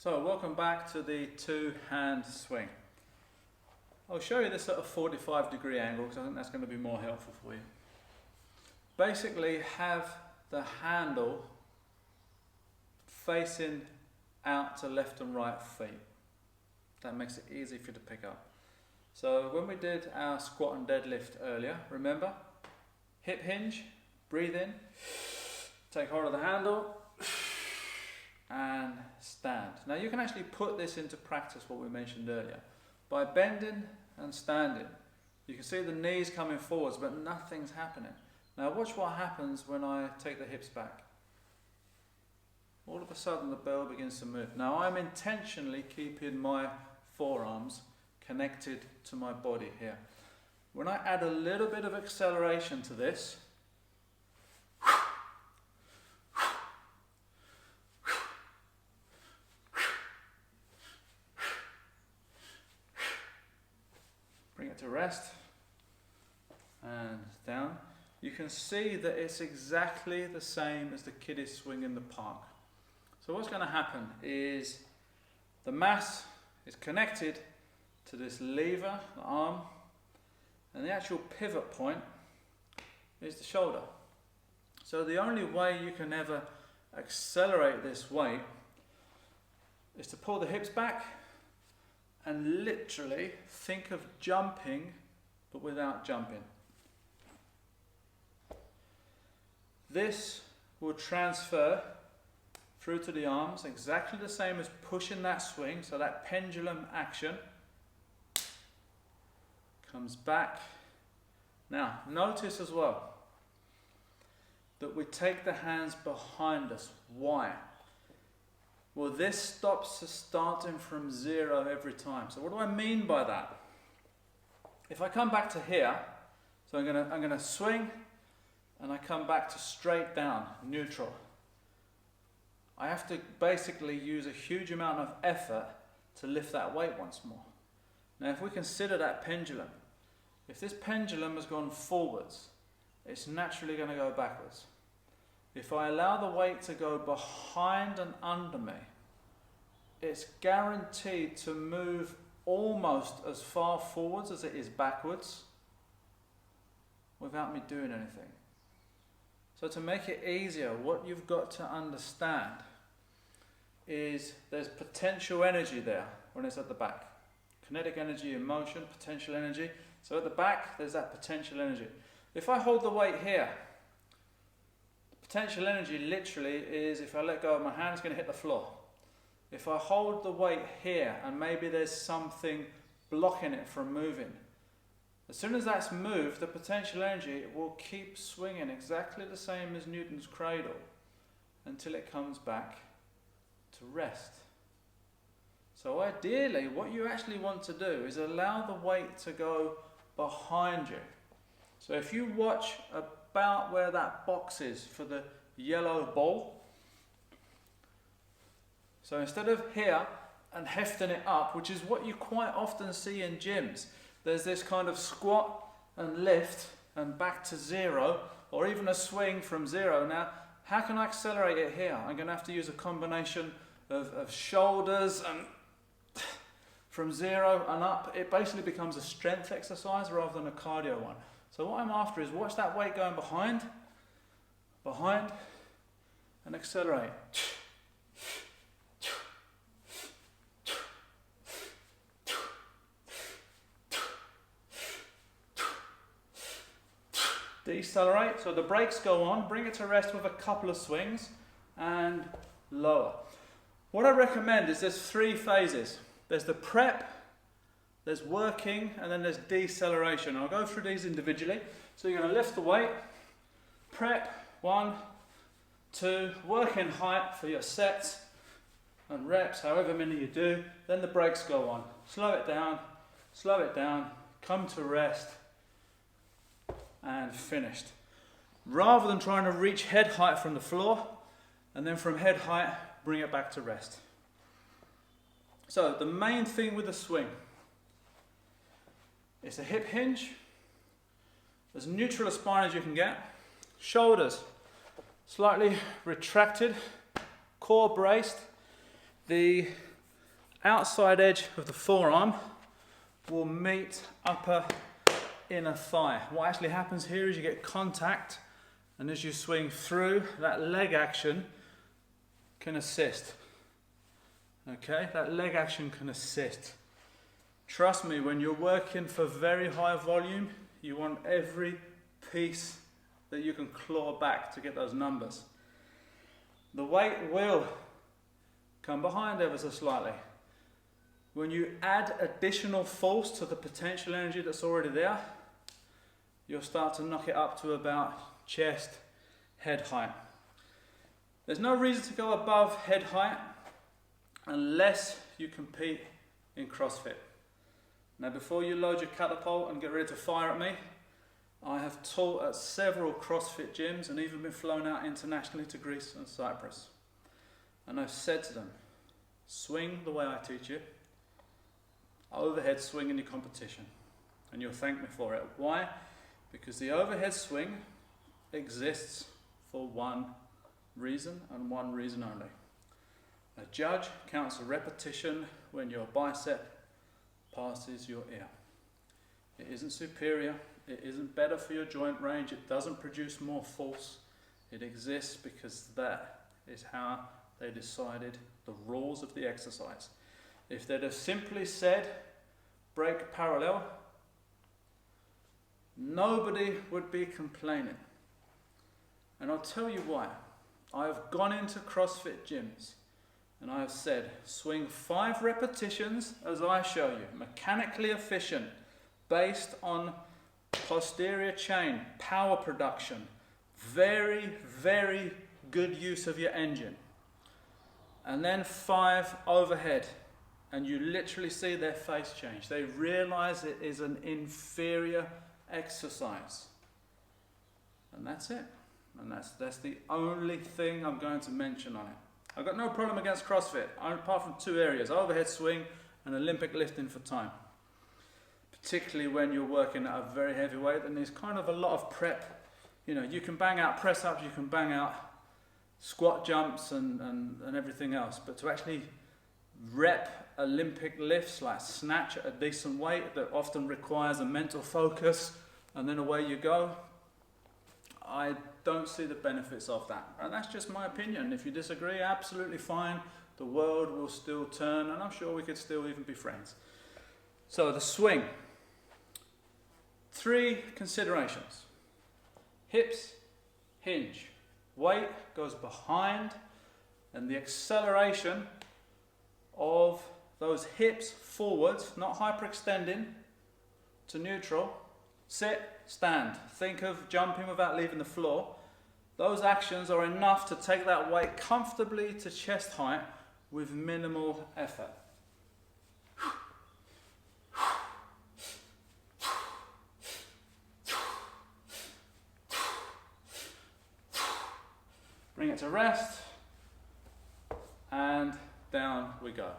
So welcome back to the two-hand swing. I'll show you this at a 45-degree angle because I think that's going to be more helpful for you. Basically have the handle facing out to left and right feet. That makes it easy for you to pick up. So when we did our squat and deadlift earlier, remember? Hip hinge, breathe in, take hold of the handle, and stand. Now you can actually put this into practice, what we mentioned earlier. By bending and standing, you can see the knees coming forwards, but nothing's happening. Now watch what happens when I take the hips back. All of a sudden the bell begins to move. Now I'm intentionally keeping my forearms connected to my body here. When I add a little bit of acceleration to this, bring it to rest and down. You can see that it's exactly the same as the kiddies swing in the park. So what's going to happen is the mass is connected to this lever, the arm, and the actual pivot point is the shoulder. So the only way you can ever accelerate this weight is to pull the hips back and literally think of jumping, but without jumping. This will transfer through to the arms, exactly the same as pushing that swing, so that pendulum action comes back. Now, notice as well that we take the hands behind us. Why? Well, this stops us starting from zero every time. So what do I mean by that? If I come back to here, so I'm gonna swing, and I come back to straight down, neutral. I have to basically use a huge amount of effort to lift that weight once more. Now if we consider that pendulum, if this pendulum has gone forwards, it's naturally going to go backwards. If I allow the weight to go behind and under me, it's guaranteed to move almost as far forwards as it is backwards without me doing anything. So to make it easier, what you've got to understand is there's potential energy there when it's at the back. Kinetic energy in motion, potential energy. So at the back, there's that potential energy. If I hold the weight here, the potential energy literally is, if I let go of my hand, it's going to hit the floor. If I hold the weight here, and maybe there's something blocking it from moving, as soon as that's moved, the potential energy will keep swinging exactly the same as Newton's cradle until it comes back to rest. So ideally, what you actually want to do is allow the weight to go behind you. So if you watch about where that box is for the yellow ball, so instead of here and hefting it up, which is what you quite often see in gyms, there's this kind of squat and lift and back to zero, or even a swing from zero. Now, how can I accelerate it here? I'm going to have to use a combination of shoulders and from zero and up. It basically becomes a strength exercise rather than a cardio one. So what I'm after is watch that weight going behind, and accelerate. Decelerate, so the brakes go on, bring it to rest with a couple of swings, and lower. What I recommend is there's three phases. There's the prep, there's working, and then there's deceleration. I'll go through these individually. So you're going to lift the weight, prep, 1, 2, work in height for your sets and reps, however many you do, then the brakes go on. Slow it down, come to rest, and finished. Rather than trying to reach head height from the floor, and then from head height, bring it back to rest. So the main thing with the swing, it's a hip hinge, as neutral a spine as you can get, shoulders slightly retracted, core braced, the outside edge of the forearm will meet upper inner thigh. What actually happens here is you get contact, and as you swing through, that leg action can assist. Okay, that leg action can assist. Trust me, when you're working for very high volume, you want every piece that you can claw back to get those numbers. The weight will come behind ever so slightly. When you add additional force to the potential energy that's already there, you'll start to knock it up to about chest, head height. There's no reason to go above head height unless you compete in CrossFit. Now, before you load your catapult and get ready to fire at me, I have taught at several CrossFit gyms and even been flown out internationally to Greece and Cyprus. And I've said to them, swing the way I teach you, overhead swing in your competition, and you'll thank me for it. Why? Because the overhead swing exists for one reason and one reason only. A judge counts a repetition when your bicep passes your ear. It isn't superior, it isn't better for your joint range, it doesn't produce more force. It exists because that is how they decided the rules of the exercise. If they'd have simply said, break parallel, nobody would be complaining. And I'll tell you why. I have gone into CrossFit gyms and I have said, swing 5 repetitions as I show you, mechanically efficient, based on posterior chain, power production, very, very good use of your engine. And then 5 overhead, and you literally see their face change. They realize it is an inferior exercise. And that's it. And that's the only thing I'm going to mention on it. I've got no problem against CrossFit, apart from 2 areas, overhead swing and Olympic lifting for time. Particularly when you're working at a very heavy weight and there's kind of a lot of prep. You know, you can bang out press ups, you can bang out squat jumps and everything else, but to actually rep Olympic lifts like snatch at a decent weight that often requires a mental focus and then away you go, I don't see the benefits of that. And that's just my opinion. If you disagree, absolutely fine. The world will still turn and I'm sure we could still even be friends. So the swing. 3 considerations. Hips, hinge. Weight goes behind and the acceleration of those hips forwards, not hyperextending, to neutral. Sit, stand. Think of jumping without leaving the floor. Those actions are enough to take that weight comfortably to chest height with minimal effort. Bring it to rest, and down we go.